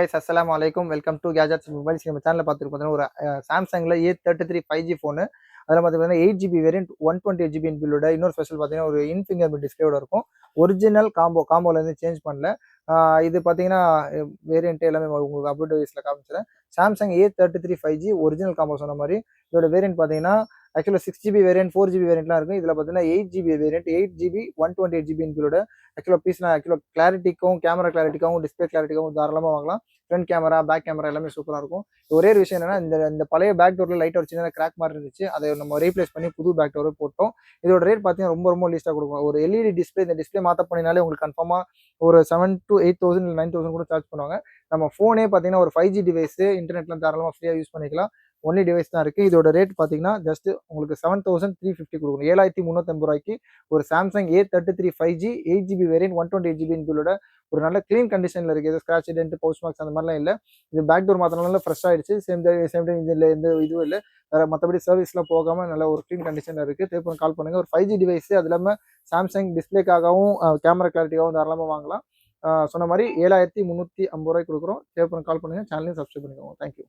Guys அஸ்ஸலாமு அலைக்கும் welcome to gadgets mobiles. நம்ம சேனலில் பார்த்துட்டு பார்த்தீங்கன்னா ஒரு சாம்சங்கில் A33 5G ஃபோனு. அதில் பார்த்தீங்கன்னா 8GB வேரியன்ட் 128GB இன்பில்டோட. இன்னொரு ஸ்பெஷல் பார்த்தீங்கன்னா ஒரு இன் ஃபிங்கர் பிரிண்ட் டிஸ்பிளேயோட இருக்கும். ஒரிஜினல் காம்போலேருந்து சேஞ்ச் பண்ணல. இது பார்த்தீங்கன்னா வேரியன்ட் எல்லாமே உங்களுக்கு அப்டேட் வைஸில் காமிச்சிடுறேன். Samsung A33 5G original combo சொன்ன மாதிரி இதோட வேரியன்ட் பார்த்தீங்கன்னா ஆக்சுவலாக 6GB வேரியன்ட் 4GB வேரியன்ட்லாம் இருக்கும். இதில் பார்த்தீங்கன்னா 8GB வேரியன்ட் 8GB 128GB இன்பில்டோட. ஆக்சுவலாக கிளாரிட்டிக்கும் கேமரா கிளாரிட்டிக்காகவும் டிஸ்பிளே கிளாரிட்டிக்காகவும் தாராளமாக வாங்கலாம். ஃப்ரண்ட் கேமரா பேக் கேமரா எல்லாமே சூப்பராக இருக்கும். ஒரே ஒரு விஷயம் என்னன்னா இந்த பழைய பேக் டோரில் லைட்டாக ஒரு சின்ன கிராக் மாதிரி இருந்துச்சு. அதை நம்ம ரீப்ளேஸ் பண்ணி புது பேக் டோர் போட்டோம். இதோட ரேட் பார்த்தீங்கன்னா ரொம்ப லீஸ்ட்டாக கொடுக்கும். ஒரு எல்இடி டிஸ்பிளே இந்த டிஸ்பிளே மாற்ற பண்ணினாலே உங்களுக்கு கன்ஃபார்மாக ஒரு 7,000 to 8,000 இல்லை 9,000 கூட சார்ஜ் பண்ணுவாங்க. நம்ம ஃபோனே பார்த்தீங்கன்னா ஒரு 5G டிவைஸ் இன்டர்நெட்லாம் தாராளமாக ஃப்ரீயாக யூஸ் பண்ணிக்கலாம். ஒன்லி டிவைஸ் தான் இருக்குது. இதோட ரேட் பார்த்தீங்கன்னா ஜஸ்ட் உங்களுக்கு 7,350 கொடுக்கணும். 7,350 ரூபாய்க்கு ஒரு Samsung A33 5G 8GB variant 128GB இன்பில்டோட ஒரு நல்ல க்ளீன் கண்டிஷனில் இருக்குது. எது ஸ்க்ராட்ச் டென்ட் போஸ்ட் மார்க்ஸ் அந்த மாதிரிலாம் இல்லை. இது பேக் டோர் மாத்திரனால ஃப்ரெஷ் ஆயிடுச்சு. சேம் டைம் இதில் எந்த இதுவும் இல்லை. வேறு மற்றபடி சர்வீஸ்லாம் போகாமல் நல்ல ஒரு க்ளீன் கண்டிஷனில் இருக்குது. தேவைப்படும் கால் பண்ணுங்கள். ஒரு 5G டிவைஸ் அது இல்லாமல் சாம்சங் டிஸ்பிளேக்காகவும் கேமரா கிளாரிட்டியாகவும் தாராளமாக வாங்கலாம். சொன்ன மாதிரி 7,350 ரூபாய்க்கு கொடுக்குறோம். தேவைப்படும் கால் பண்ணுங்கள். சேனலையும் சப்ஸ்கிரைப் பண்ணிக்கோங்க. தேங்க்யூ.